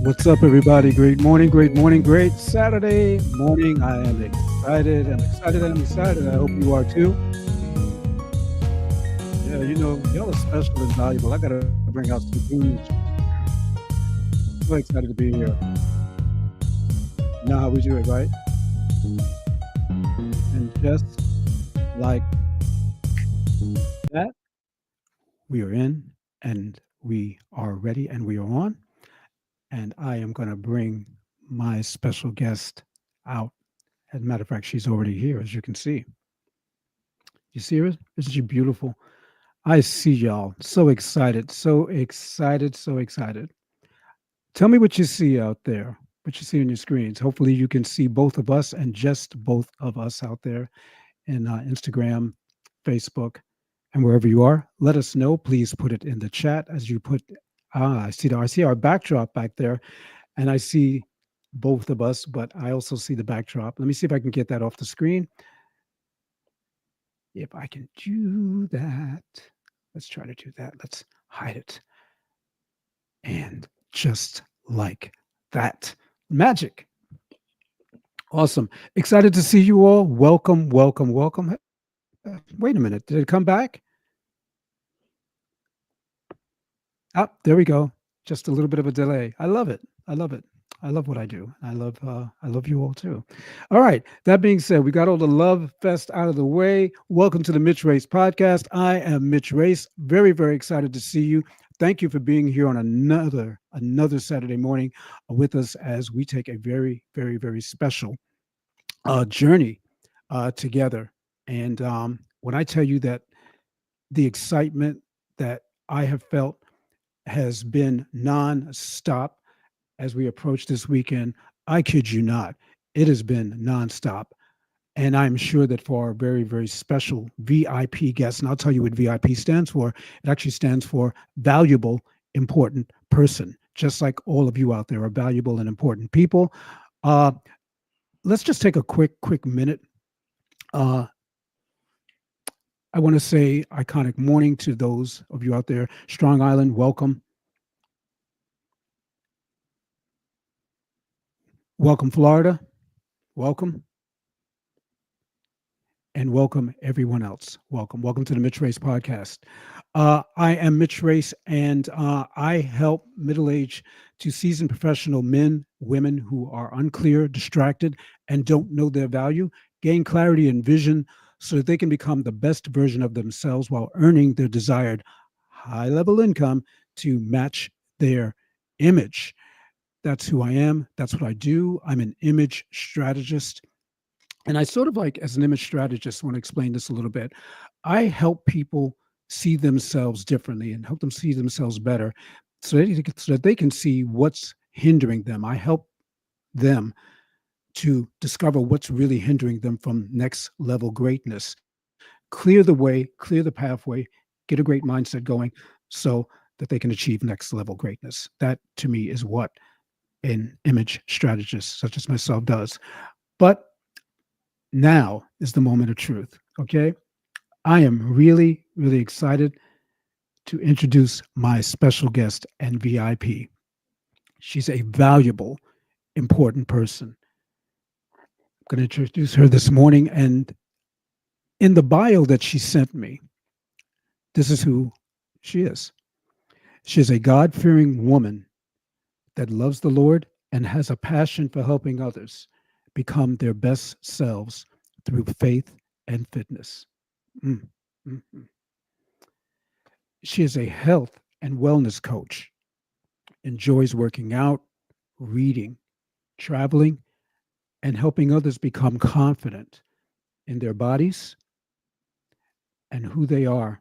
What's up, everybody? Great morning, great Saturday morning. I am excited. I'm excited. I'm excited. I hope you are too. Yeah, y'all are special and valuable. I got to bring out some tunes. So excited to be here. You know how we do it, right? And just like that, we are in and we are ready and we are on. And I am going to bring my special guest out. As a matter of fact, she's already here, as you can see. You see her? Isn't she beautiful? I see y'all. So excited. So excited. So excited. Tell me what you see out there, what you see on your screens. Hopefully, you can see both of us and just both of us out there in Instagram, Facebook, and wherever you are. Let us know. Please put it in the chat as you put. I see our backdrop back there, and I see both of us, but I also see the backdrop. Let me see if I can get that off the screen. If I can do that, let's try to do that. Let's hide it. And just like that, magic. Awesome. Excited to see you all. Welcome, welcome, welcome. Wait a minute. Did it come back? Ah, there we go. Just a little bit of a delay. I love it. I love it. I love what I do. I love you all too. All right. That being said, we got all the love fest out of the way. Welcome to the Mitch Race podcast. I am Mitch Race. Very, very excited to see you. Thank you for being here on another Saturday morning with us as we take a very, very, very special journey together. And when I tell you that the excitement that I have felt has been nonstop as we approach this weekend. I kid you not, it has been nonstop. And I'm sure that for our very, very special VIP guests, and I'll tell you what VIP stands for, it actually stands for valuable, important person, just like all of you out there are valuable and important people. Uh, let's just take a quick minute. Uh, I want to say iconic morning to those of you out there. Strong Island, welcome. Welcome, Florida. Welcome. And welcome everyone else. Welcome. Welcome to the Mitch Race podcast. I am Mitch Race, and I help middle aged to seasoned professional men, women who are unclear, distracted, and don't know their value gain clarity and vision so that they can become the best version of themselves while earning their desired high level income to match their image. That's who I am. That's what I do. I'm an image strategist. And I sort of like, as an image strategist, want to explain this a little bit. I help people see themselves differently and help them see themselves better so that they can see what's hindering them. I help them to discover what's really hindering them from next level greatness. Clear the way, clear the pathway, get a great mindset going so that they can achieve next level greatness. That to me is what an image strategist such as myself does. But now is the moment of truth. Okay. I am really, really excited to introduce my special guest and VIP. She's a valuable, important person. I'm going to introduce her this morning. And in the bio that she sent me, this is who she is. She is a God fearing woman that loves the Lord and has a passion for helping others become their best selves through faith and fitness. Mm, mm, mm. She is a health and wellness coach, enjoys working out, reading, traveling, and helping others become confident in their bodies and who they are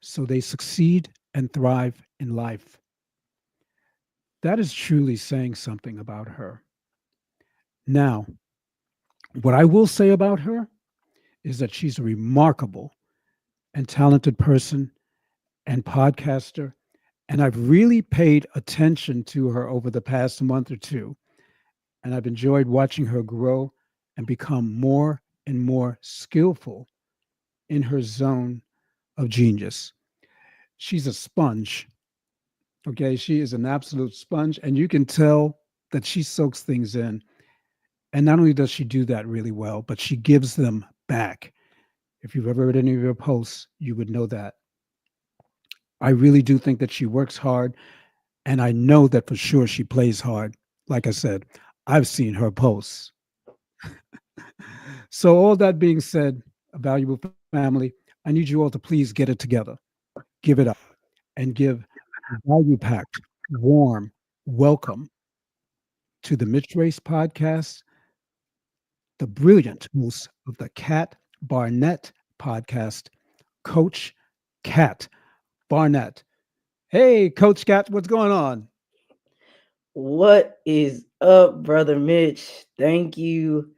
so they succeed and thrive in life. That is truly saying something about her. Now, what I will say about her is that she's a remarkable and talented person and podcaster. And I've really paid attention to her over the past month or two. And I've enjoyed watching her grow and become more and more skillful in her zone of genius. She's a sponge. Okay. She is an absolute sponge. And you can tell that she soaks things in. And not only does she do that really well, but she gives them back. If you've ever read any of your posts, you would know that. I really do think that she works hard, and I know that for sure she plays hard. Like I said, I've seen her posts. So, all that being said, a valuable family, I need you all to please get it together, give it up, and give a value packed, warm welcome to the Mitch Race podcast, the brilliant host of the Cat Barnett podcast, Coach Cat Barnett. Hey, Coach Cat, what's going on? What is up, brother Mitch? Thank you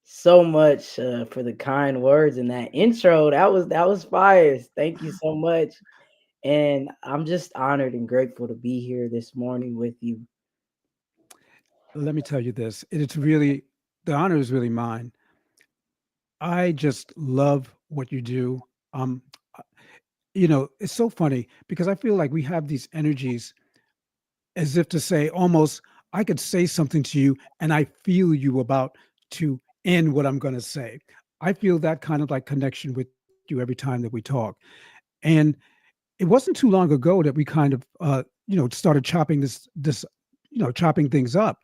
so much for the kind words and that intro. That was fire. Thank you so much, and I'm just honored and grateful to be here this morning with you. Let me tell you this. It's really, the honor is really mine. I just love what you do. Um, uh, it's so funny because I feel like we have these energies as if to say almost, I could say something to you and I feel you about to end what I'm going to say. I feel that kind of like connection with you every time that we talk. And it wasn't too long ago that we kind of started chopping chopping things up,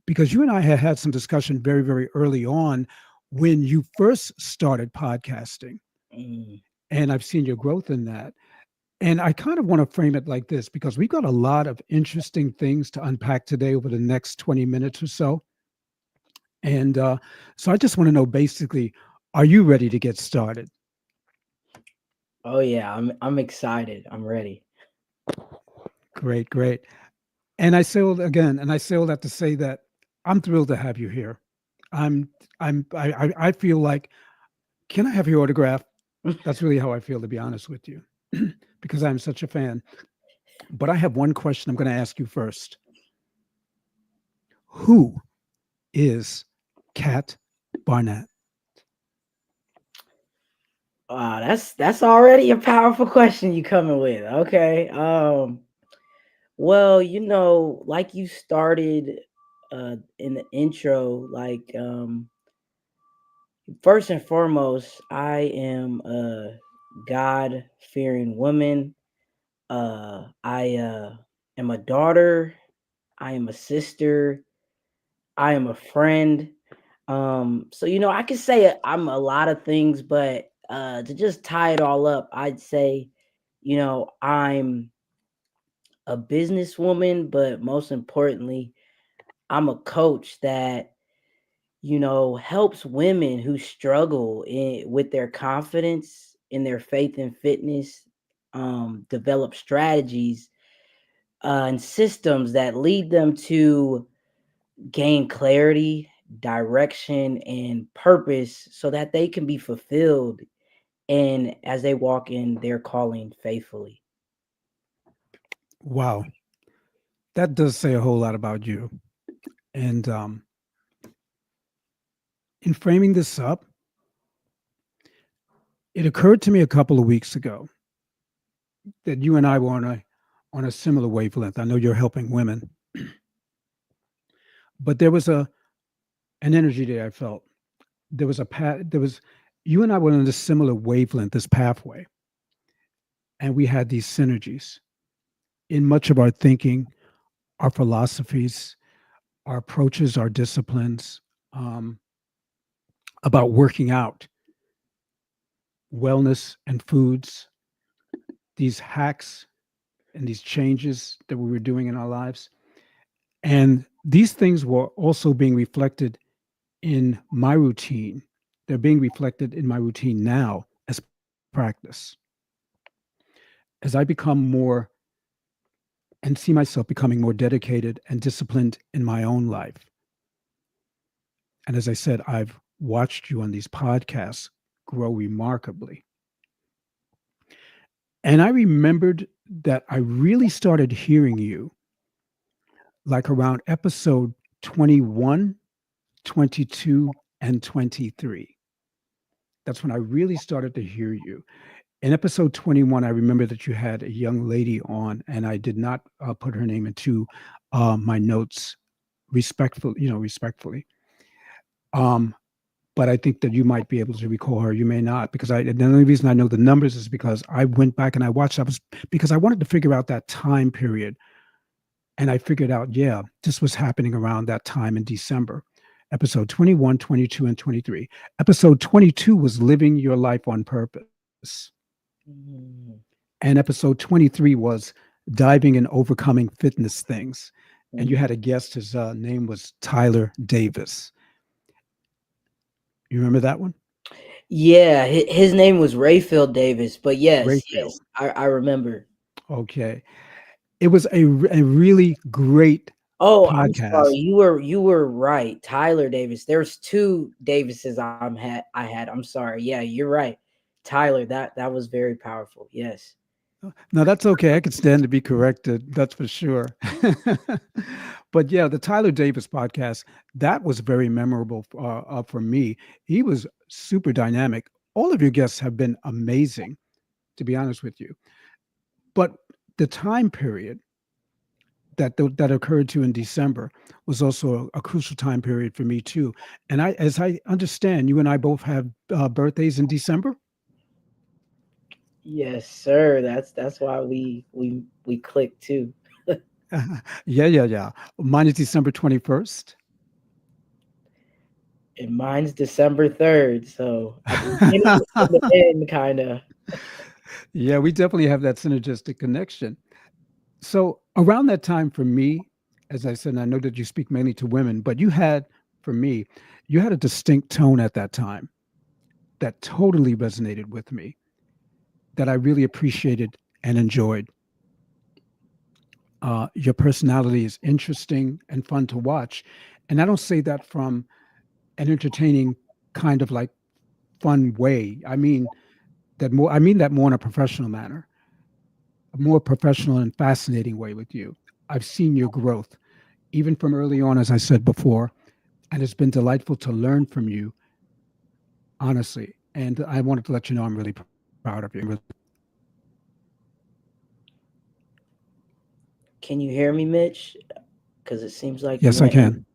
because you and I had some discussion very, very early on when you first started podcasting, Mm. and I've seen your growth in that. And I kind of want to frame it like this, because we've got a lot of interesting things to unpack today over the next 20 minutes or so. And so I just want to know, basically, are you ready to get started? Oh yeah, I'm excited. I'm ready. Great, great. And I say all again, and I say all that to say that I'm thrilled to have you here. I'm I feel like, can I have your autograph? That's really how I feel, to be honest with you, because I'm such a fan. But I have one question I'm going to ask you first. Who is Kat Barnett? That's already a powerful question you coming with. Okay. Well, like you started in the intro, first and foremost, I am a God fearing woman. I am a daughter. I am a sister. I am a friend. So I could say I'm a lot of things, but to just tie it all up, I'd say, I'm a businesswoman, but most importantly, I'm a coach that helps women who struggle with their confidence, in their faith and fitness, develop strategies and systems that lead them to gain clarity, direction, and purpose so that they can be fulfilled and as they walk in their calling faithfully. Wow, that does say a whole lot about you. And in framing this up, it occurred to me a couple of weeks ago that you and I were on a similar wavelength. I know you're helping women, but there was a an energy there I felt. There was a path. There was You and I were on this similar wavelength, this pathway, and we had these synergies in much of our thinking, our philosophies, our approaches, our disciplines, um, about working out, wellness, and foods. These hacks and these changes that we were doing in our lives, and these things were also being reflected in my routine. They're being reflected in my routine now as practice. As I become more and see myself becoming more dedicated and disciplined in my own life. And as I said, I've watched you on these podcasts grow remarkably. And I remembered that I really started hearing you like around episode 21, 22, and 23. That's when I really started to hear you. In episode 21, I remember that you had a young lady on, and I did not put her name into my notes respectfully. Um, but I think that you might be able to recall her. You may not, because the only reason I know the numbers is because I went back and I watched. I was because I wanted to figure out that time period, and I figured out, yeah, this was happening around that time in December. Episode 21, 22, and 23. Episode 22 was living your life on purpose. Mm, And episode 23 was diving and overcoming fitness things. And you mm. had a guest, his name was Tyler Davis. You remember that one? Yeah, his name was Rayfield Davis, but yes, Rayfield. yes, I remember. Okay. It was a really great Oh, I'm sorry. podcast. You were right. Tyler Davis. There's two Davises I had. I'm sorry. Yeah, you're right. Tyler, that was very powerful. Yes. No, that's okay. I could stand to be corrected. That's for sure. But yeah, the Tyler Davis podcast, that was very memorable for me. He was super dynamic. All of your guests have been amazing, to be honest with you. But the time period that occurred to in December was also a crucial time period for me too. And as I understand, you and I both have birthdays in December. Yes, sir. That's why we clicked too. Yeah. Mine is December 21st. And mine's December 3rd. So at the beginning and the end, kind of. Yeah, we definitely have that synergistic connection. So around that time for me, as I said, and I know that you speak mainly to women, but you had, for me, you had a distinct tone at that time that totally resonated with me, that I really appreciated and enjoyed. Your personality is interesting and fun to watch. And I don't say that from an entertaining kind of like fun way. I mean that more in a professional manner, a more professional and fascinating way with you. I've seen your growth, even from early on, as I said before, and it's been delightful to learn from you, honestly. And I wanted to let you know I'm really proud of you. Can you hear me, Mitch? Because it seems like Yes, you I went can. in.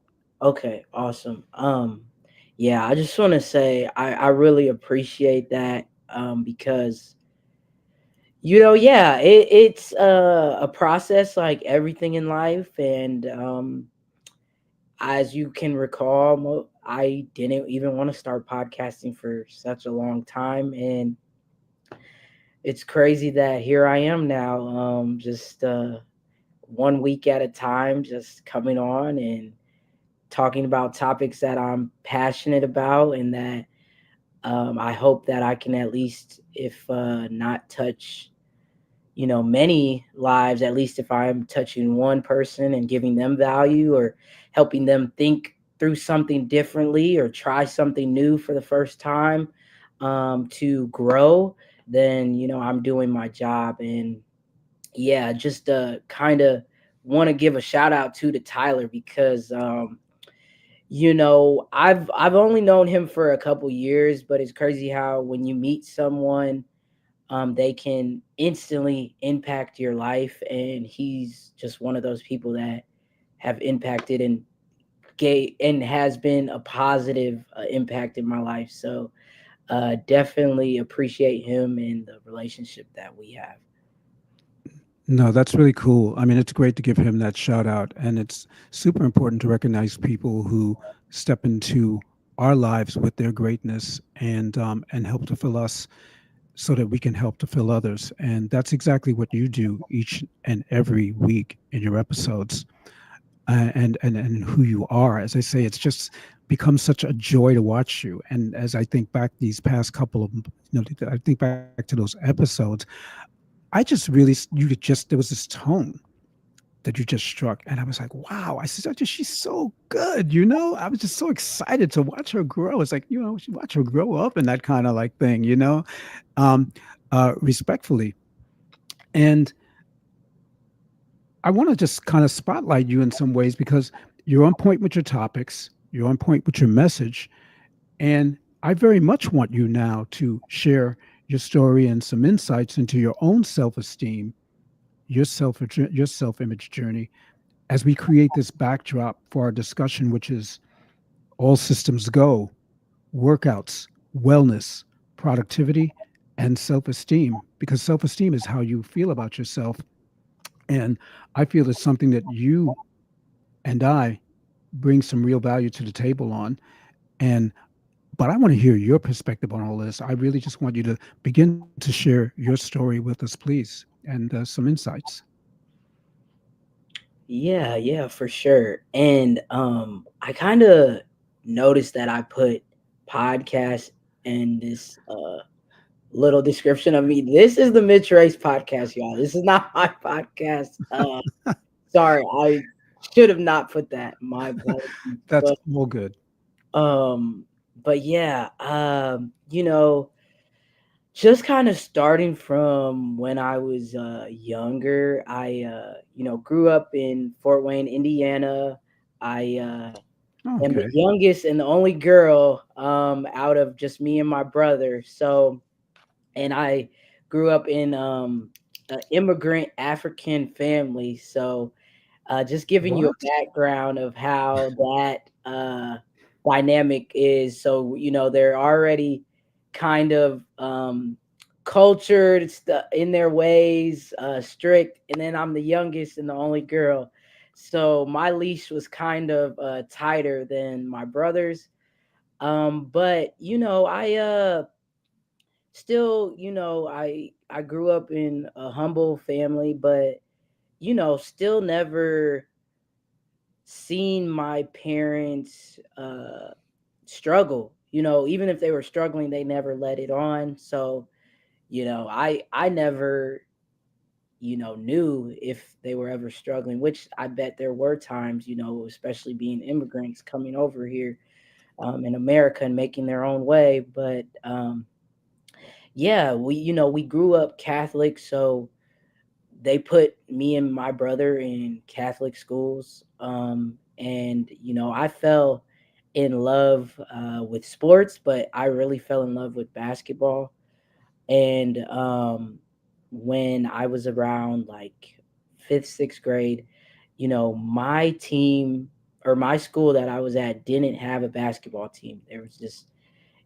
Okay, awesome. Yeah, I just want to say I really appreciate that because yeah, it's a process like everything in life, and as you can recall, I didn't even want to start podcasting for such a long time, and it's crazy that here I am now, just 1 week at a time, just coming on and talking about topics that I'm passionate about, and that I hope that I can at least, if not touch, many lives, at least if I'm touching one person and giving them value or helping them think through something differently or try something new for the first time, to grow, then, I'm doing my job. And yeah, just kind of want to give a shout out to Tyler because I've only known him for a couple years, but it's crazy how when you meet someone, they can instantly impact your life, and he's just one of those people that have impacted and has been a positive impact in my life. So definitely appreciate him and the relationship that we have. No, that's really cool. I mean, it's great to give him that shout out. And it's super important to recognize people who step into our lives with their greatness and help to fill us so that we can help to fill others. And that's exactly what you do each and every week in your episodes. And who you are. As I say, it's just become such a joy to watch you. And as I think back these past couple of, I think back to those episodes, I just really, there was this tone that you just struck. And I was like, wow, I said, she's so good. I was just so excited to watch her grow. It's like, watch her grow up and that kind of like thing, um, respectfully. And I want to just kind of spotlight you in some ways because you're on point with your topics, you're on point with your message, and I very much want you now to share your story and some insights into your own self-esteem, your self image journey as we create this backdrop for our discussion, which is all systems go, workouts, wellness, productivity, and self esteem, because self esteem is how you feel about yourself. And I feel it's something that you and I bring some real value to the table on. And but I want to hear your perspective on all this. I really just want you to begin to share your story with us, please, and some insights. Yeah, yeah, for sure. And I kind of noticed that I put podcast and this little description of me. This is the Mitch Race podcast, y'all. This is not my podcast. Sorry, I should have not put that. My apologies. That's all good. Um but yeah, just kind of starting from when I was younger, I grew up in Fort Wayne, Indiana. I am the Okay. youngest and the only girl out of just me and my brother. So, and I grew up in an immigrant African family. So, just giving you What? a background of how that dynamic is. So, they're already kind of cultured in their ways, strict. And then I'm the youngest and the only girl. So my leash was kind of tighter than my brother's. But I still, I grew up in a humble family, but still never seen my parents struggle. Even if they were struggling, they never let it on. So, I never, knew if they were ever struggling, which I bet there were times, especially being immigrants coming over here in America and making their own way. But yeah, we grew up Catholic, so they put me and my brother in Catholic schools. And I fell in love with sports, but I really fell in love with basketball. And when I was around like fifth, sixth grade, my team or my school that I was at didn't have a basketball team. There was just,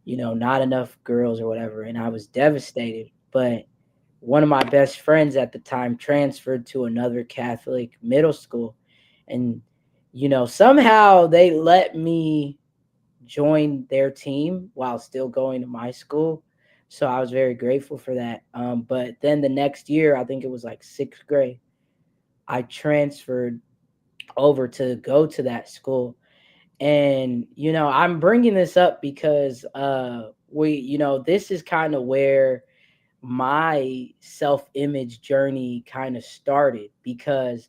not enough girls or whatever. And I was devastated. But one of my best friends at the time transferred to another Catholic middle school. And, somehow they let me join their team while still going to my school. So I was very grateful for that. But then the next year, I think it was like sixth grade, I transferred over to go to that school. And, I'm bringing this up because this is kind of where my self-image journey kind of started because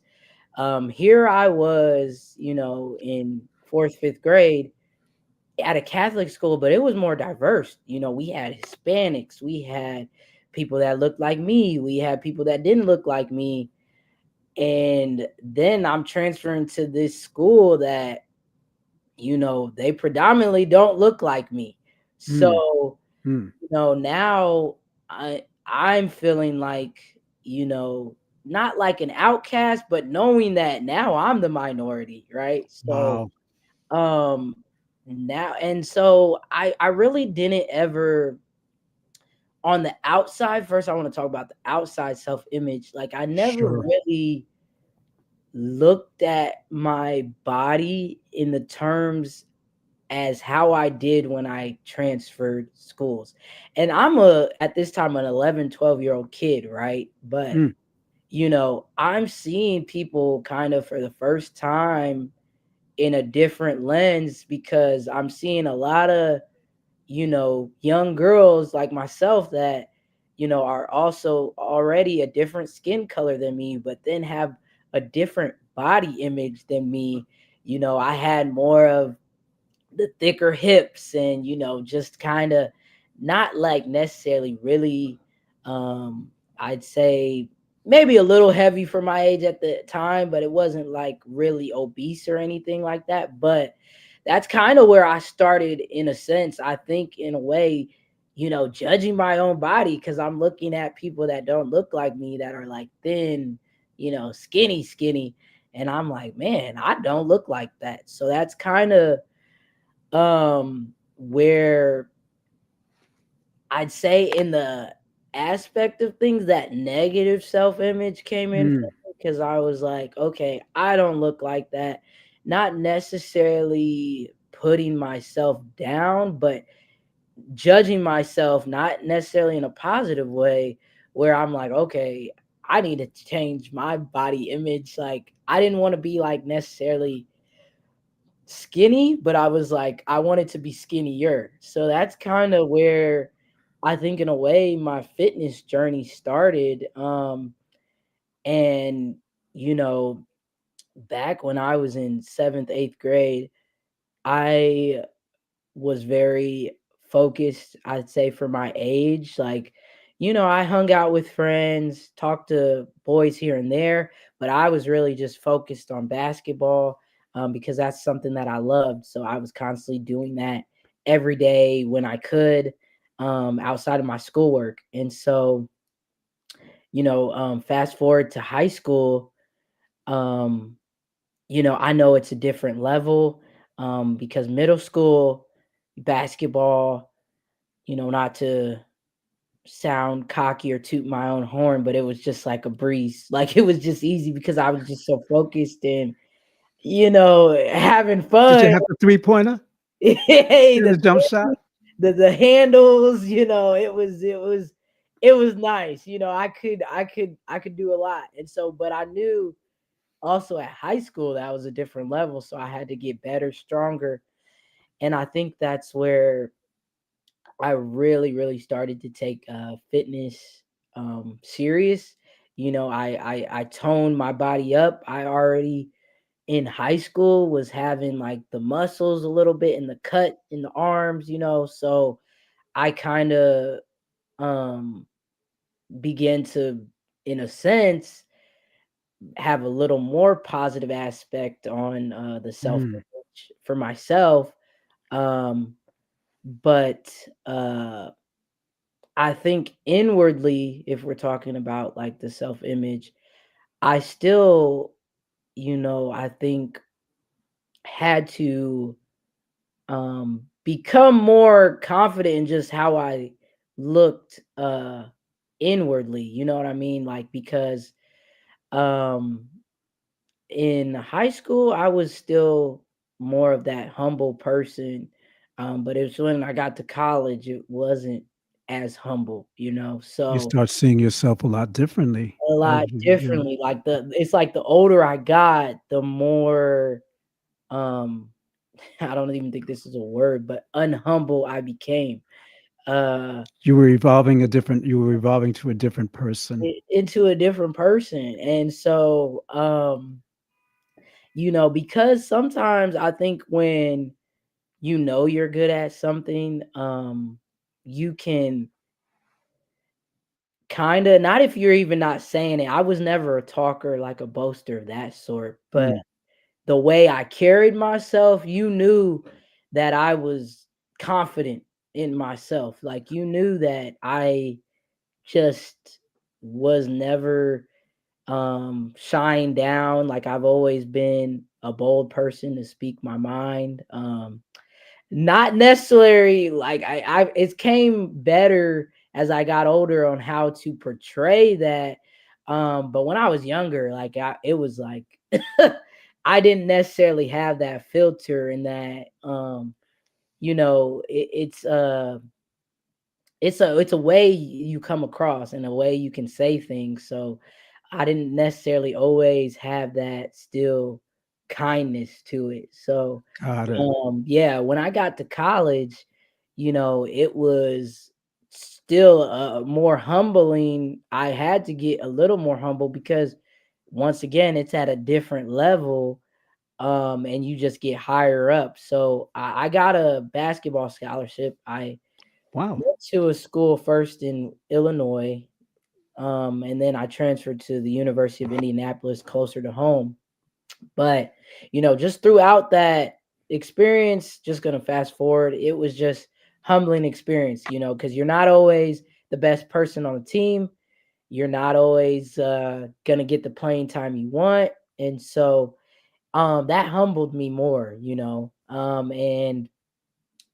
here I was, in fourth, fifth grade at a Catholic school, but it was more diverse. We had Hispanics, we had people that looked like me, we had people that didn't look like me. And then I'm transferring to this school that, they predominantly don't look like me. Mm, So, mm. now I'm feeling like, not like an outcast, but knowing that now I'm the minority, right? So Wow. um now and so I really didn't ever on the outside. First I want to talk about the outside self image. Like I never Sure. really looked at my body in the terms as how I did when I transferred schools. And I'm at this time an 11, 12-year old kid, right? But Mm, I'm seeing people kind of for the first time in a different lens because I'm seeing a lot of, young girls like myself that, are also already a different skin color than me, but then have a different body image than me. I had more of the thicker hips and just kind of not like necessarily really um I'd say maybe a little heavy for my age at the time, but it wasn't like really obese or anything like that. But that's kind of where I started in a sense, I think, in a way, judging my own body because I'm looking at people that don't look like me that are like thin, skinny. And I'm like, man, I don't look like that. So that's kind of where I'd say in the aspect of things that negative self-image came in Mm. because I was like, okay, I don't look like that. Not necessarily putting myself down, but judging myself, not necessarily in a positive way, where I'm like, okay, I need to change my body image. Like, I didn't want to be like necessarily skinny, but I was like, I wanted to be skinnier. So that's kind of where I think, in a way, my fitness journey started. And, you know, back when I was in seventh, eighth grade, I was very focused, I'd say, for my age. Like, I hung out with friends, talked to boys here and there, but I was really just focused on basketball, because that's something that I loved. So I was constantly doing that every day when I could, outside of my schoolwork. And so, fast forward to high school, um, I know it's a different level, because middle school basketball, not to sound cocky or toot my own horn, but it was just like a breeze. Like, it was just easy because I was just so focused and, having Did you fun. have the three-pointer Hey, and the jump shot? the handles, it was nice. I could do a lot. And so, but I knew also at high school that was a different level. So I had to get better, stronger. And I think that's where I really, really started to take fitness serious. I toned my body up. I already in high school was having like the muscles a little bit in the cut in the arms, so I kind of um began to, in a sense, have a little more positive aspect on the self Mm. image for myself. Um, but I think inwardly, if we're talking about like the self image, I still, I think had to become more confident in just how I looked inwardly. You know what I mean? Like, because um in high school I was still more of that humble person. But it was when I got to college it wasn't as humble, You so start seeing yourself a lot differently a as lot you differently. Like, it's like the older I got, the more um I don't even think this is a word, but unhumble I became. Uh you were evolving to a different person. into a different person. And so, because sometimes I think when you're good at something, you can kind of, not if you're even not saying it. I was never a talker, like a boaster of that sort, but Mm. the way I carried myself, you knew that I was confident in myself. Like, you knew that I just was never shying down. Like, I've always been a bold person to speak my mind. Not necessarily like I it came better as I got older on how to portray that. But when I was younger, like, it was like I didn't necessarily have that filter and that it's a way you come across and a way you can say things. So I didn't necessarily always have that still kindness to it. So Got it. yeah, when I got to college, it was still more humbling. I had to get a little more humble because, once again, it's at a different level, and you just get higher up. So I got a basketball scholarship. I Wow. went to a school first in Illinois, and then I transferred to the University of Indianapolis, closer to home. But, just throughout that experience, just gonna fast forward, it was just humbling experience, because you're not always the best person on the team. You're not always gonna get the playing time you want. And so that humbled me more, and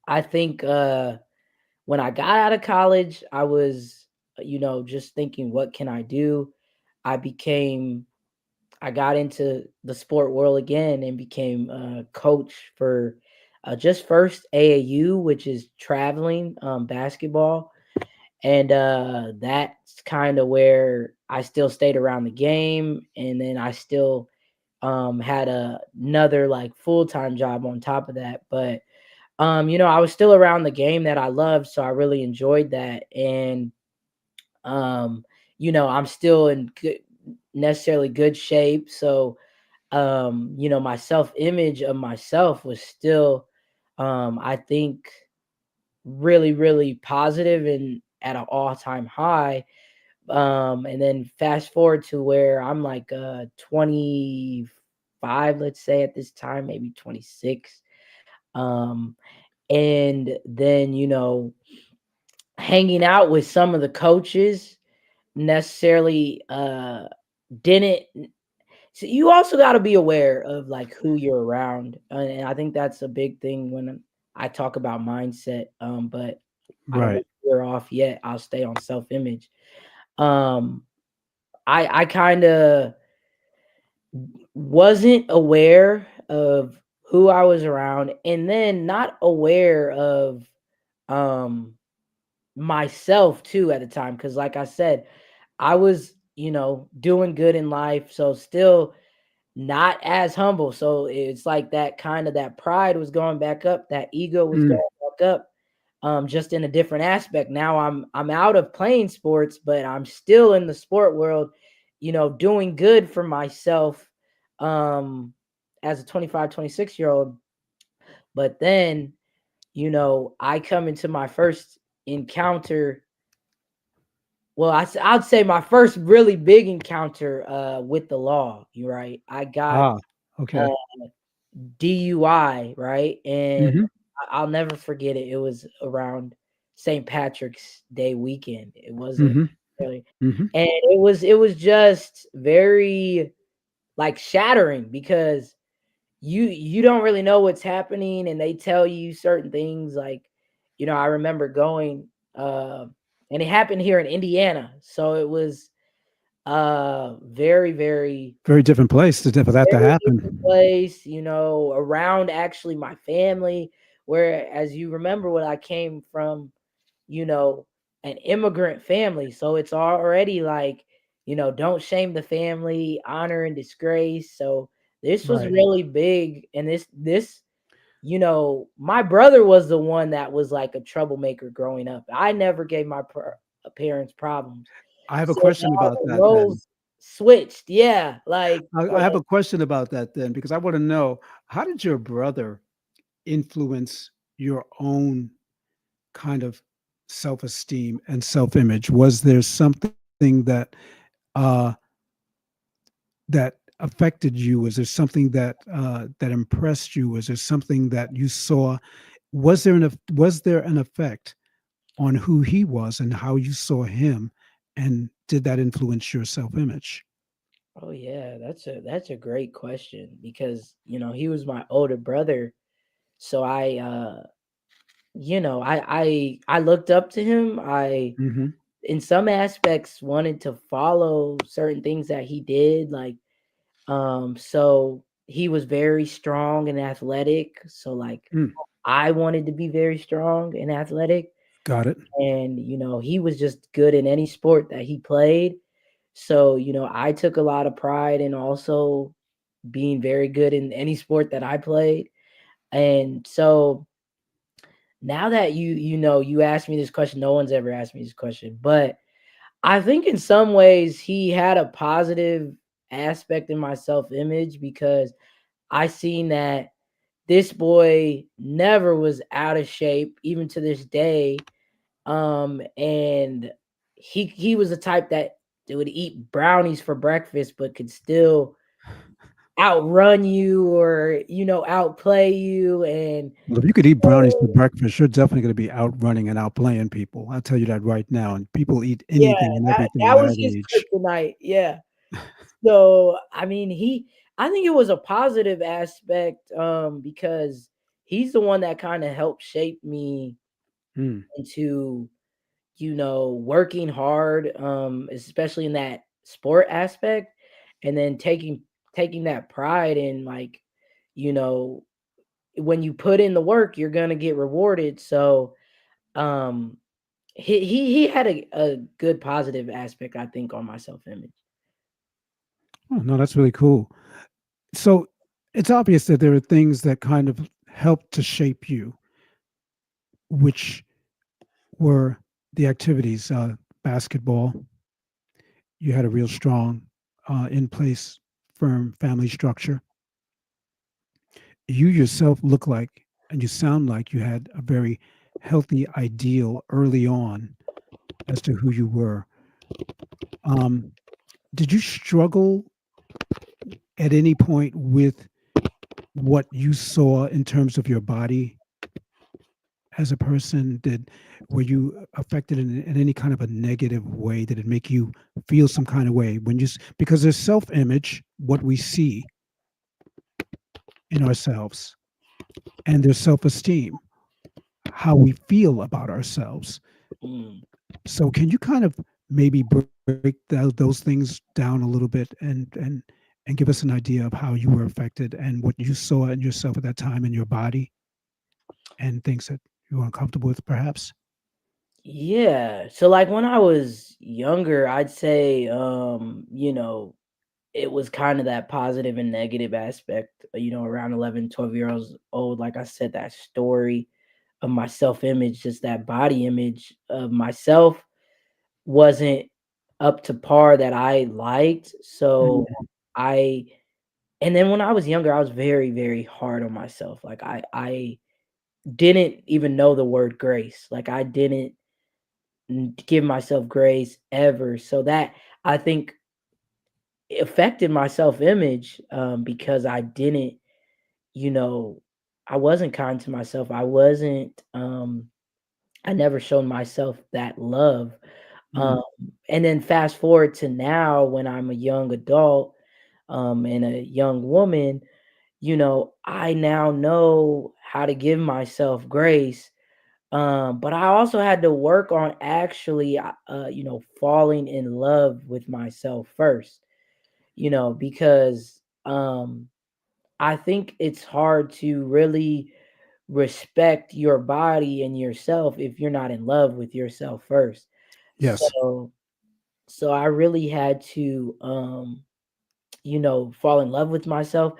I think when I got out of college, I was, just thinking, what can I do? I became, I got into the sport world again and became a coach for just first AAU, which is traveling basketball. And that's kind of where I still stayed around the game. And then I still had another like full time job on top of that. But I was still around the game that I loved, so I really enjoyed that. And um, I'm still in good, necessarily good shape. So my self image of myself was still, I think, really, really positive and at an all time high. And then fast forward to where I'm like 25, let's say at this time, maybe 26. Um, and then hanging out with some of the coaches necessarily didn't. So you also got to be aware of like who you're around, and I think that's a big thing when I talk about mindset. But I don't want Right. to veer off yet. I'll stay on self image. um I kind of wasn't aware of who I was around, and then not aware of um myself too at the time, because like I said, I was doing good in life, so still not as humble. So it's like that kind of that pride was going back up, that ego was going Mm, back up, just in a different aspect. Now I'm out of playing sports, but I'm still in the sport world, doing good for myself, um as a 25, 26 year old. But then I come into my first encounter. Well, I'd say my first really big encounter with the law. You're right. I got ah, okay. uh, DUI, right? And Mhm, I'll never forget it. It was around St. Patrick's Day weekend. It wasn't mhm, really, mhm. and it was just very like shattering, because you don't really know what's happening, and they tell you certain things like, I remember going, uh and it happened here in Indiana, so it was very, very, Very different place to for that to very different happen. place, around actually my family, where, as you remember, what I came from, you know, an immigrant family. So it's already like, don't shame the family, honor and disgrace. So this was Right. really big. And this, my brother was the one that was like a troublemaker growing up. I never gave my parents problems. I have a So question now about the that then. roles switched. Yeah. Like, I have a question about that then, because I wanna know, how did your brother influence your own kind of self-esteem and self-image? Was there something uh, that affected you? Was there something that impressed you? Was there something that you saw? Was there an effect on who he was and how you saw him, and did that influence your self-image? oh yeah, that's a great question, because he was my older brother. So I looked up to him. I, Mhm. in some aspects, wanted to follow certain things that he did. Like, so he was very strong and athletic. So like Mm, I wanted to be very strong and athletic. got it. And he was just good in any sport that he played. So I took a lot of pride in also being very good in any sport that I played. And so now that you asked me this question, no one's ever asked me this question, but I think in some ways he had a positive aspect in my self-image, because I seen that this boy never was out of shape, even to this day. And he was the type that would eat brownies for breakfast but could still outrun you, or outplay you. And Well, if you could eat brownies for breakfast, you're definitely gonna be outrunning and outplaying people. I'll tell you that right now, and people eat yeah, anything and that, everything at that was that his age. kryptonite. Yeah. So I mean, I think it was a positive aspect, because he's the one that kind of helped shape me Mm. into, working hard, especially in that sport aspect, and then taking that pride in, like, you know, when you put in the work, you're gonna get rewarded. So, um, he had a good positive aspect, I think, on my self image. Oh, no, that's really cool. So it's obvious that there are things that kind of help to shape you, which were the activities, basketball. You had a real strong, in place, firm family structure. You yourself look like and you sound like you had a very healthy ideal early on as to who you were. Um, did you struggle at any point with what you saw in terms of your body as a person? Were you affected in any kind of a negative way? Did it make you feel some kind of way when because there's self-image, what we see in ourselves, and there's self-esteem, how we feel about ourselves. Mm. So can you kind of maybe break those things down a little bit and give us an idea of how you were affected and what you saw in yourself at that time in your body and things that you were uncomfortable with, perhaps? Yeah. So, like, when I was younger, I'd say, it was kind of that positive and negative aspect, around 11, 12 years old. Like I said, that story of my self image, just that body image of myself wasn't up to par that I liked. So, Mm. I, and then when I was younger, I was very, very hard on myself. Like, I didn't even know the word grace. Like, I didn't give myself grace ever. So that, I think, affected my self-image, because I didn't, you know, I wasn't kind to myself. I never showed myself that love. Um, Mm. and then fast forward to now when I'm a young adult, and a young woman, I now know how to give myself grace. But I also had to work on actually, falling in love with myself first, because, I think it's hard to really respect your body and yourself if you're not in love with yourself first. Yes. So I really had to, fall in love with myself.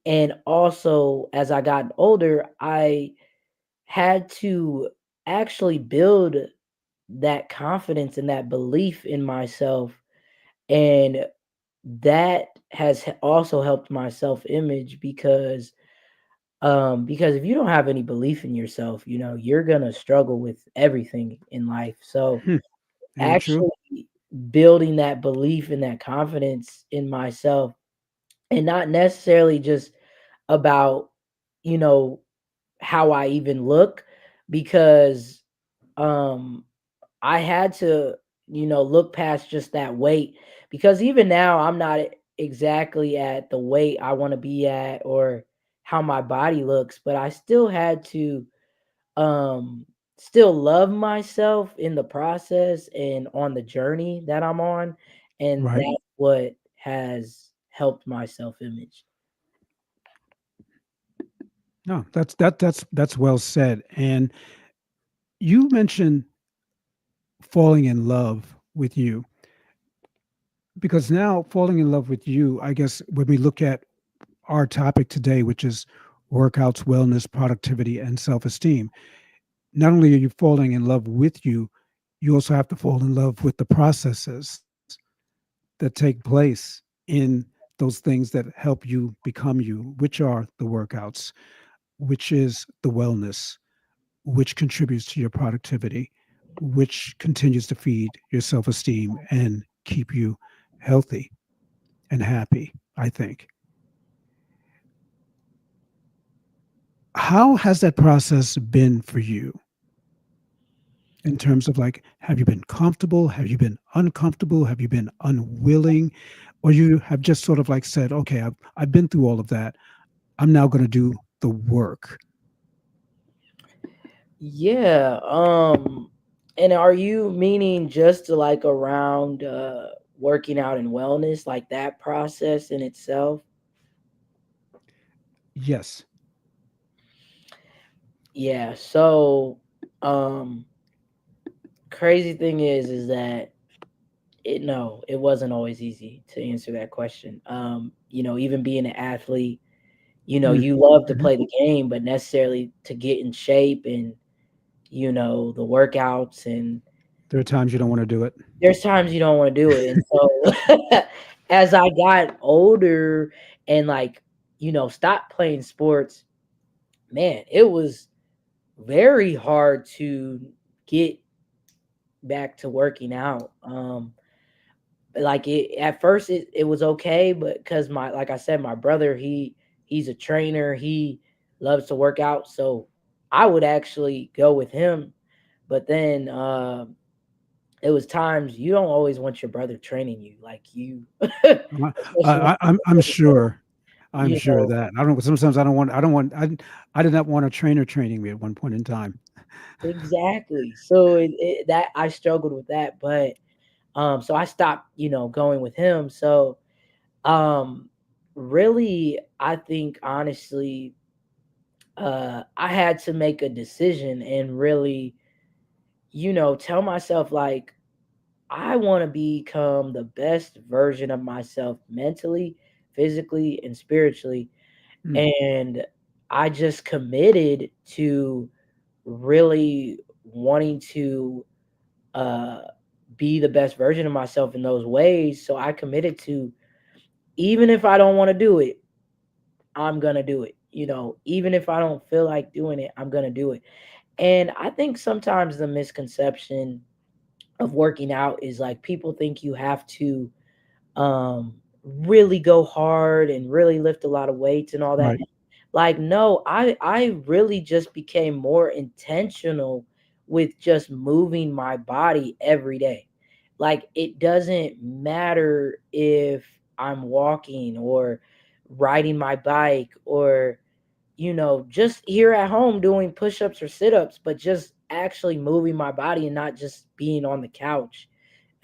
And also, as I got older, I had to actually build that confidence and that belief in myself. And that has also helped my self-image, because if you don't have any belief in yourself, you're gonna struggle with everything in life. So Hmm. Very true. actually building that belief and that confidence in myself, and not necessarily just about, you know how I even look, because, um I had to, look past just that weight, because even now I'm not exactly at the weight I want to be at, or how my body looks, but I still had to, um still love myself in the process and on the journey that I'm on, and Right. that's what has helped my self-image. No, that's well said. And you mentioned falling in love with you because now falling in love with you, I guess when we look at our topic today, which is workouts, wellness, productivity, and self-esteem, not only are you falling in love with you, you also have to fall in love with the processes that take place in those things that help you become you, which are the workouts, which is the wellness, which contributes to your productivity, which continues to feed your self esteem and keep you healthy and happy, I think. How has that process been for you in terms of like, have you been comfortable? Have you been uncomfortable? Have you been unwilling? or you have just sort of like said, okay, I've been through all of that. I'm now going to do the work. Yeah. And are you meaning just to like around working out and wellness, like that process in itself? Yes. Yeah. So, um, crazy thing is that it wasn't always easy to answer that question. Even being an athlete, you love to Mm-hmm. play the game, but necessarily to get in shape and the workouts, and There are times you don't want to do it. there's times you don't want to do it. And so as I got older and like, stopped playing sports, man, it was very hard to get back to working out. Like it at first it was okay, but because my like I said, my brother, he's a trainer, he loves to work out, so I would actually go with him. But then it was times you don't always want your brother training you, like you especially when I'm sure. I'm you sure of know that. I don't. Sometimes I don't want. I don't want. I did not want a trainer training me at one point in time. exactly. So that I struggled with that, but so I stopped, going with him. So um really, I think honestly, I had to make a decision and really, tell myself like I want to become the best version of myself mentally, physically, and spiritually. Mm. And I just committed to really wanting to uh, be the best version of myself in those ways. So I committed to, even if I don't want to do it, I'm going to do it. Even if I don't feel like doing it, I'm going to do it. And I think sometimes the misconception of working out is like people think you have to really go hard and really lift a lot of weights and all that. Right. Like no, I really just became more intentional with just moving my body every day. Like it doesn't matter if I'm walking or riding my bike or just here at home doing push-ups or sit-ups, but just actually moving my body and not just being on the couch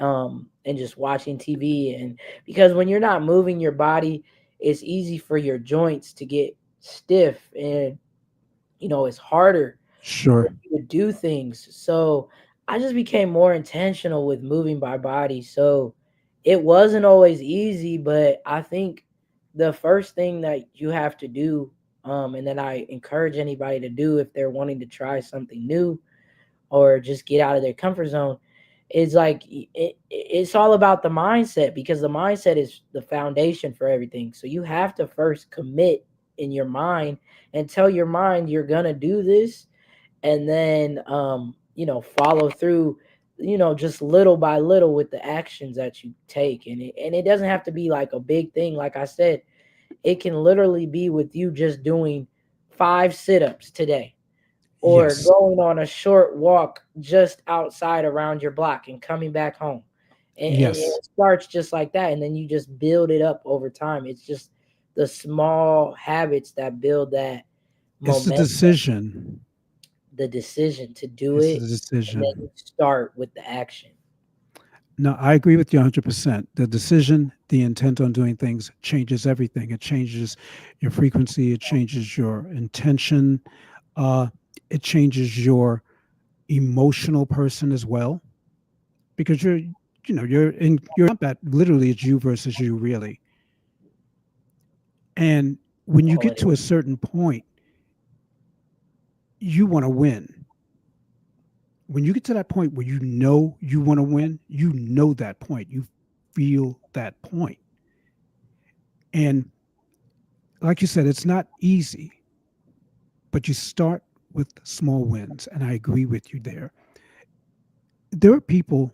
and just watching TV. And because when you're not moving your body, it's easy for your joints to get stiff, and it's harder for Sure. you to do things. So I just became more intentional with moving my body. So it wasn't always easy, but I think the first thing that you have to do, and that I encourage anybody to do if they're wanting to try something new or just get out of their comfort zone, is like it's all about the mindset, because the mindset is the foundation for everything. So you have to first commit in your mind and tell your mind you're gonna do this, and then follow through, just little by little with the actions that you take. And it doesn't have to be like a big thing. Like I said, it can literally be with you just doing 5 sit-ups today, or Yes. going on a short walk just outside around your block and coming back home. And Yes. it starts just like that. And then you just build it up over time. It's just the small habits that build that It's the momentum, decision. the decision to do It's the it, and then you decision. start with the action. No, I agree with you 100%. The decision, the intent on doing things changes everything. It changes your frequency. It changes your intention. Uh, it changes your emotional person as well, because you're not that literally it's you versus you really. And when you Oh, get it to a is. certain point, you want to win. When you get to that point where you know you want to win, you know that point. You feel that point. And like you said, it's not easy, but you start with small wins. And I agree with you there. There are people,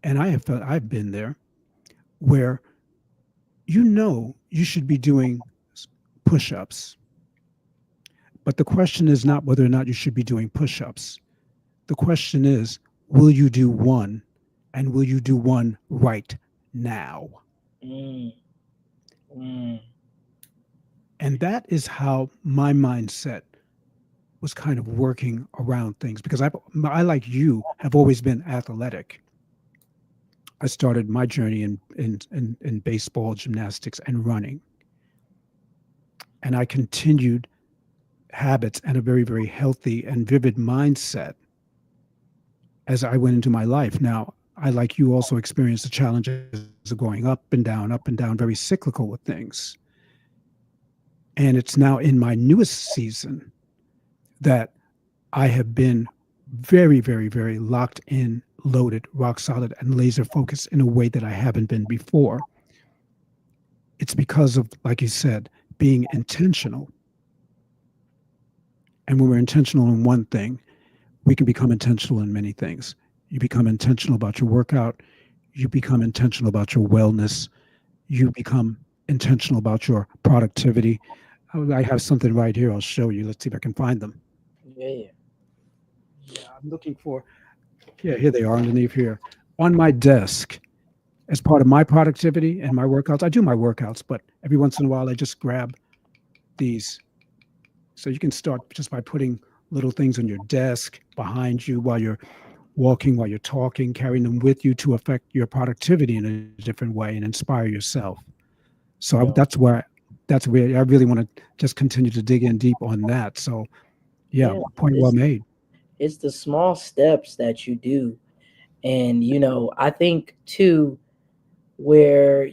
and I've been there, where you know you should be doing push ups. But the question is not whether or not you should be doing push ups. The question is, will you do one, and will you do one right now? Mm, mm, And that is how my mindset was kind of working around things because I like you, have always been athletic. I started my journey in baseball, gymnastics, and running. And I continued habits and a very, very healthy and vivid mindset as I went into my life. Now, I, like you, also experienced the challenges of going up and down, very cyclical with things. And it's now in my newest season that I have been very, very, very locked in, loaded, rock solid, and laser focused in a way that I haven't been before. It's because of, like you said, being intentional. And when we're intentional in one thing, we can become intentional in many things. You become intentional about your workout, you become intentional about your wellness, you become intentional about your productivity. I have something right here. I'll show you. Let's see if I can find them. yeah. Yeah, I'm looking for. Yeah, here they are underneath here on my desk. As part of my productivity and my workouts, I do my workouts, but every once in a while I just grab these. So you can start just by putting little things on your desk behind you while you're walking, while you're talking, carrying them with you to affect your productivity in a different way and inspire yourself. So You know, that's where I really want to just continue to dig in deep on that. So yeah, yeah. point well made. It's the small steps that you do. And I think too, where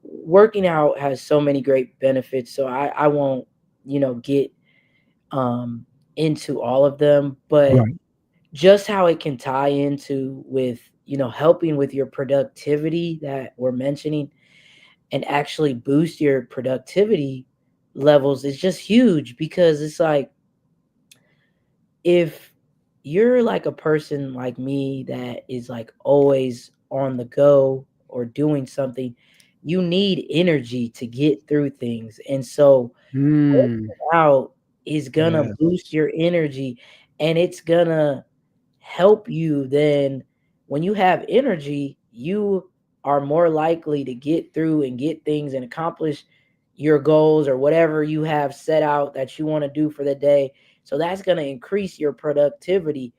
working out has so many great benefits, so I won't get um into all of them, but Right. just how it can tie into with helping with your productivity that we're mentioning and actually boost your productivity levels is just huge, because it's like, if you're like a person like me that is like always on the go or doing something, you need energy to get through things. And so Mm, out is gonna boost yes. your energy, and it's gonna help you. Then when you have energy, you are more likely to get through and get things and accomplish your goals or whatever you have set out that you want to do for the day. So that's going to increase your productivity.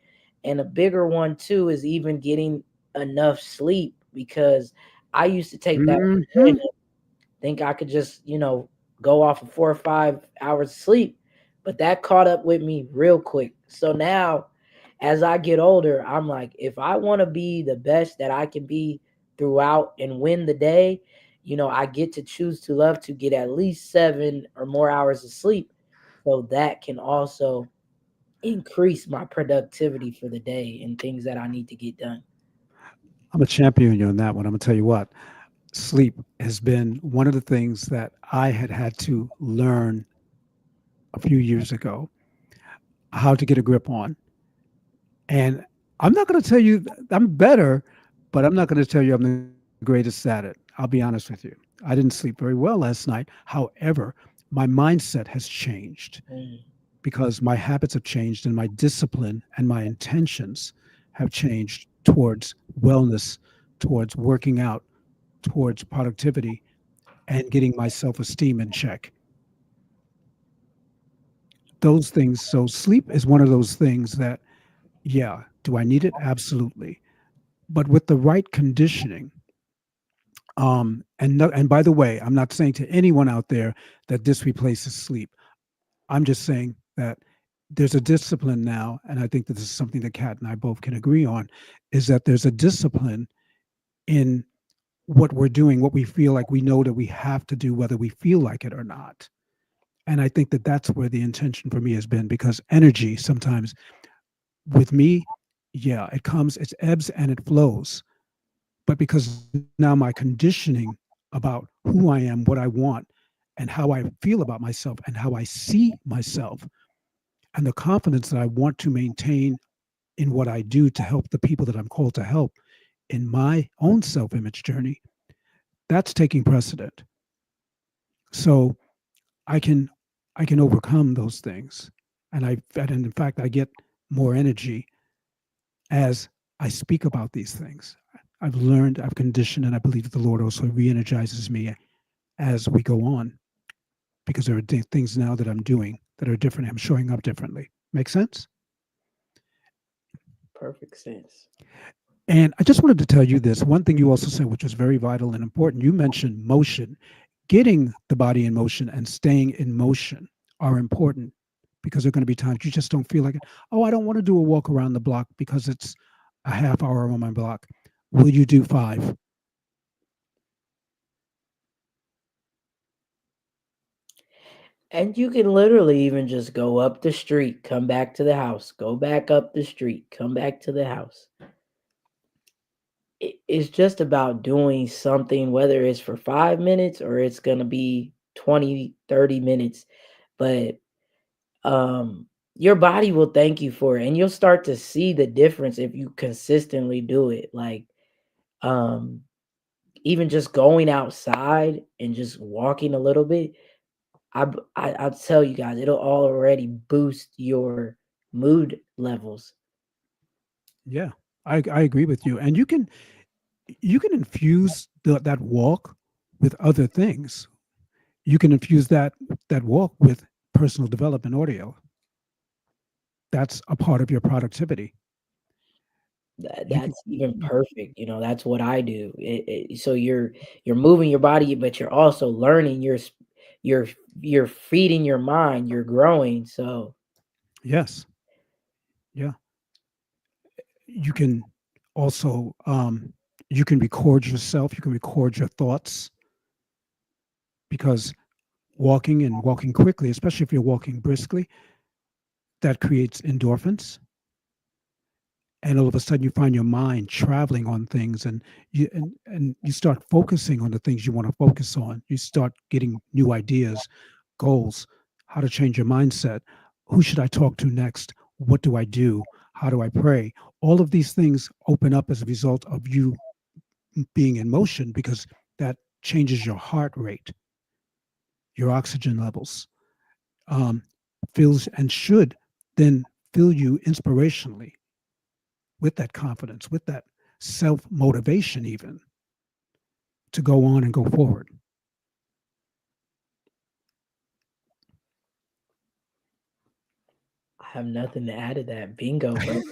And a bigger one too is even getting enough sleep, because I used to take that for Hmm. granted, think I could just, go off of 4 or 5 hours of sleep. But that caught up with me real quick. So now, as I get older, I'm like, if I want to be the best that I can be throughout and win the day, I get to choose to love to get at least 7 or more hours of sleep. So that can also increase my productivity for the day and things that I need to get done. I'm a champion you on that one. I'm gonna tell you what. Sleep has been one of the things that I had to learn a few years ago how to get a grip on. And I'm not going to tell you I'm better, but I'm not going to tell you I'm the greatest at it. I'll be honest with you. I didn't sleep very well last night. However, my mindset has changed Mm. because my habits have changed and my discipline and my intentions have changed towards wellness, towards working out, towards productivity, and getting my self esteem in check. Those things. So, sleep is one of those things that, yeah, do I need it? Absolutely. But with the right conditioning, and no, and by the way, I'm not saying to anyone out there that this replaces sleep. I'm just saying that there's a discipline now, and I think that this is something that Kat and I both can agree on, is that there's a discipline in what we're doing, what we feel like we know that we have to do, whether we feel like it or not. And I think that that's where the intention for me has been, because energy sometimes with me, yeah, it comes, it ebbs and it flows. But because now my conditioning about who I am, what I want, and how I feel about myself and how I see myself, and the confidence that I want to maintain in what I do to help the people that I'm called to help in my own self image journey, that's taking precedent. So I can I can overcome those things. And in fact I get more energy as I speak about these things. I've learned, I've conditioned, and I believe that the Lord also re-energizes me as we go on, because there are things now that I'm doing that are different. I'm showing up differently. Make sense? Perfect sense. And I just wanted to tell you this one thing you also said, which was very vital and important. You mentioned motion. Getting the body in motion and staying in motion are important, because there are going to be times you just don't feel like it. Oh, I don't want to do a walk around the block because it's a half hour on my block. Will you do 5? And you can literally even just go up the street, come back to the house, go back up the street, come back to the house. It's just about doing something, whether it's for 5 minutes or it's going to be 20, 30 minutes. But um, your body will thank you for it. And you'll start to see the difference if you consistently do it. Like, um, even just going outside and just walking a little bit, I'll tell you guys, it'll already boost your mood levels. Yeah, I agree with you. And you can infuse that walk with other things. You can infuse that walk with personal development audio. That's a part of your productivity. You can, That's even perfect. You know, that's what I do. So you're moving your body, but you're also learning. You're you're feeding your mind. You're growing. So yes, yeah. You can also you can record yourself. You can record your thoughts, because walking quickly, especially if you're walking briskly, that creates endorphins, and all of a sudden you find your mind traveling on things, and you start focusing on the things you want to focus on. You start getting new ideas, goals, how to change your mindset. Who should I talk to next? What do I do? How do I pray? All of these things open up as a result of you being in motion, because that changes your heart rate, your oxygen levels, um, fills and should then fill you inspirationally with that confidence, with that self motivation, even to go on and go forward. I have nothing to add to that. Bingo, bro.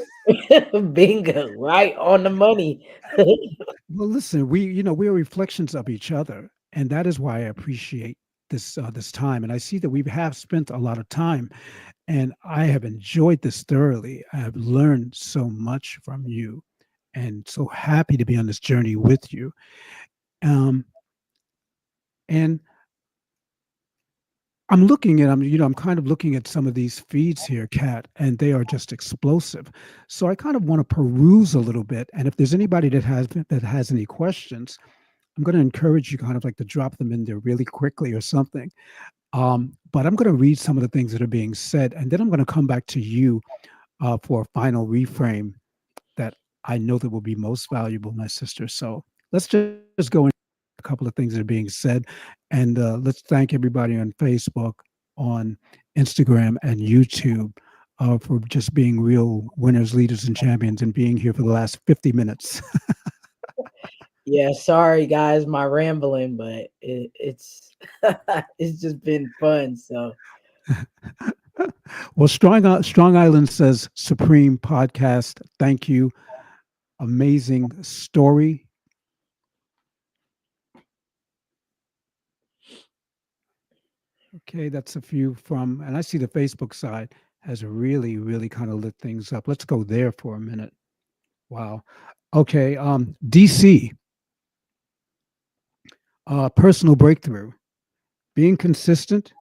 Bingo, right on the money. Well, listen, we're reflections of each other, and that is why I appreciate this time. And I see that we have spent a lot of time, and I have enjoyed this thoroughly. I have learned so much from you, and so happy to be on this journey with you. Um, and I'm kind of looking at some of these feeds here, Kat, and they are just explosive. So I kind of want to peruse a little bit, and if there's anybody that has any questions, I'm going to encourage you kind of like to drop them in there really quickly or something. But I'm going to read some of the things that are being said, and then I'm going to come back to you for a final reframe that I know that will be most valuable, my sister. So let's just go into a couple of things that are being said, and let's thank everybody on Facebook, on Instagram, and YouTube for just being real winners, leaders, and champions, and being here for the last 50 minutes. Yeah, sorry guys, my rambling, but it's it's just been fun. So Well, Strong Island says Supreme podcast. Thank you. Amazing story. Okay, that's a few from, and I see the Facebook side has really, really kind of lit things up. Let's go there for a minute. Wow. Okay, DC, personal breakthrough, being consistent,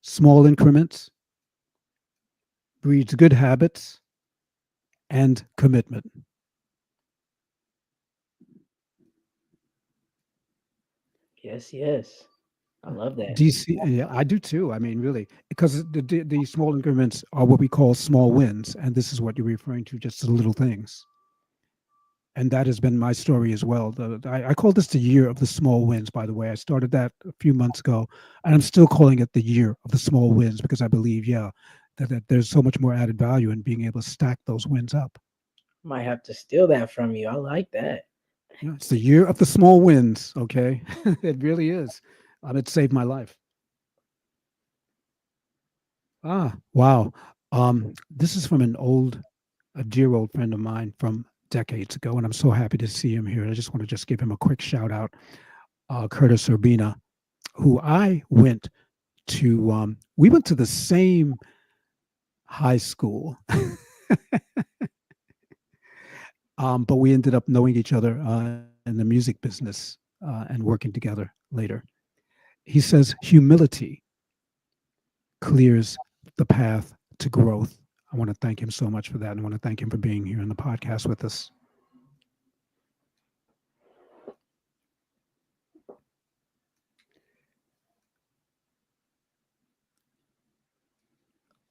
small increments, breeds good habits and commitment. yes, yes. I love that. DC, yeah, I do too. I mean, really, because the small increments are what we call small wins, and this is what you're referring to, just the little things. And that has been my story as well. I call this the year of the small wins. By the way, I started that a few months ago, and I'm still calling it the year of the small wins, because I believe, yeah, that there's so much more added value in being able to stack those wins up. Might have to steal that from you. I like that. Yeah, it's the year of the small wins. Okay, it really is. It saved my life. Wow. This is from a dear old friend of mine from decades ago, and I'm so happy to see him here. I just want to just give him a quick shout out. Curtis Urbina, who we went to the same high school, but we ended up knowing each other in the music business and working together later. He says humility clears the path to growth. I want to thank him so much for that. And I want to thank him for being here on the podcast with us.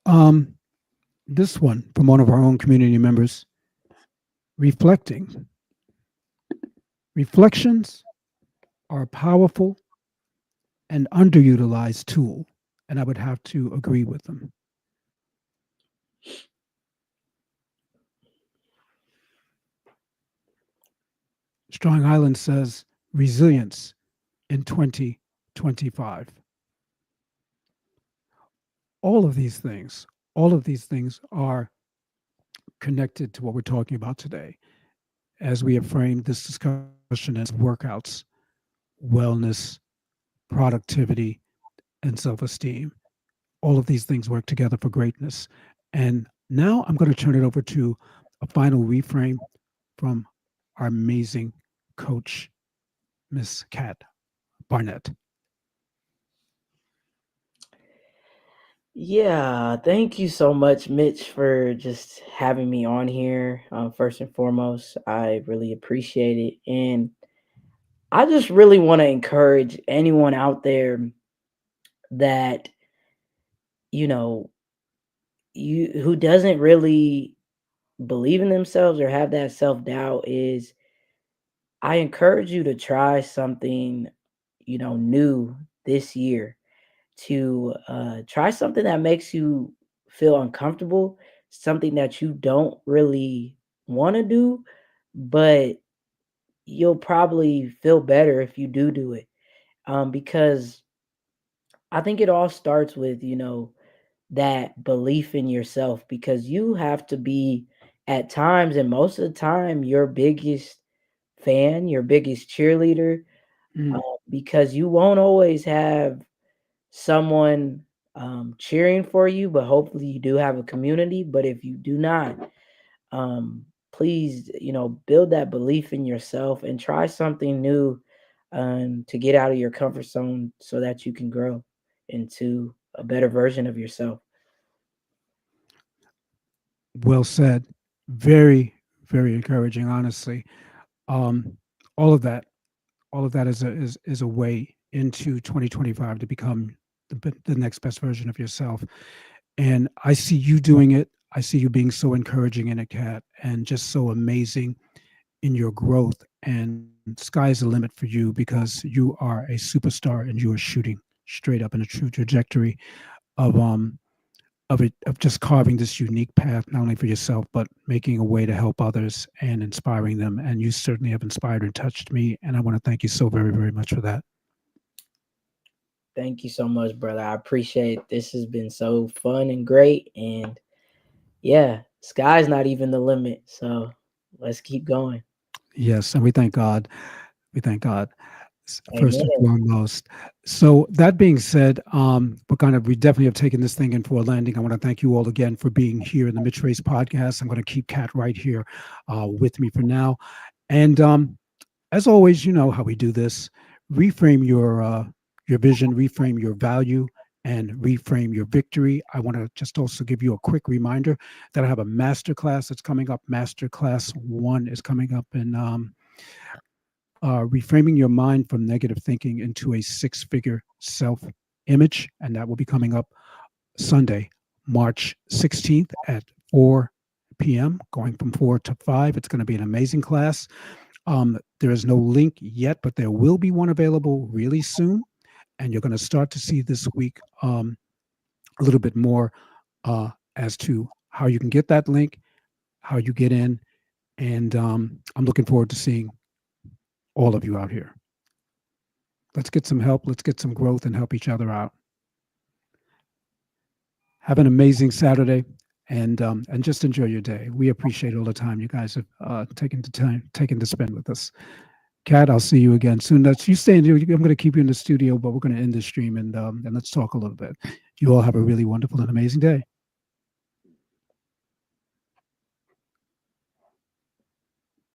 Um, this one from one of our own community members, reflecting. Reflections are a powerful and underutilized tool. And I would have to agree with them. Strong Island says resilience in 2025. All of these things, all of these things are connected to what we're talking about today. As we have framed this discussion as workouts, wellness, productivity, and self esteem. All of these things work together for greatness. And now I'm going to turn it over to a final reframe from our amazing coach, Miss Kat Barnett. Yeah, thank you so much, Mitch, for just having me on here. First and foremost, I really appreciate it. And I just really want to encourage anyone out there that, you know, you who doesn't really believe in themselves or have that self-doubt is I encourage you to try something, new this year to try something that makes you feel uncomfortable, something that you don't really want to do, but you'll probably feel better if you do it. Because I think it all starts with, that belief in yourself because you have to be at times and most of the time your biggest fan, your biggest cheerleader, uh, Mm. because you won't always have someone cheering for you, but hopefully you do have a community. But if you do not, um, please, build that belief in yourself and try something new to get out of your comfort zone so that you can grow into a better version of yourself. Well said. Very, very encouraging, honestly. Um, all of that, all of that is a way into 2025 to become the next best version of yourself. And I see you doing it. I see you being so encouraging in it, Kat, and just so amazing in your growth. And sky's the limit for you because you are a superstar and you are shooting straight up in a true trajectory of of just carving this unique path not only for yourself but making a way to help others and inspiring them. And you certainly have inspired and touched me. And I want to thank you so very, very much for that. Thank you so much, brother. I appreciate it. This has been so fun and great. And yeah, sky's not even the limit. So let's keep going. Yes, and we thank God. We thank God. First and Amen. foremost. So that being said, we definitely have taken this thing in for a landing. I want to thank you all again for being here in the Mitch Race podcast. I'm going to keep Kat right here with me for now. And as always, you know how we do this: reframe your vision, reframe your value, and reframe your victory. I want to just also give you a quick reminder that I have a master class that's coming up. Master class 1 is coming up in reframing your mind from negative thinking into a six-figure self-image, and that will be coming up Sunday, March 16th at 4 p.m., going from 4 to 5. It's going to be an amazing class. There is no link yet, but there will be one available really soon. And you're going to start to see this week a little bit more as to how you can get that link, how you get in, And I'm looking forward to seeing all of you out here. Let's get some help. Let's get some growth and help each other out. Have an amazing Saturday, and just enjoy your day. We appreciate all the time you guys have taken to spend with us. Kat, I'll see you again soon. That's you stay in here. I'm going to keep you in the studio, but we're going to end the stream and let's talk a little bit. You all have a really wonderful and amazing day.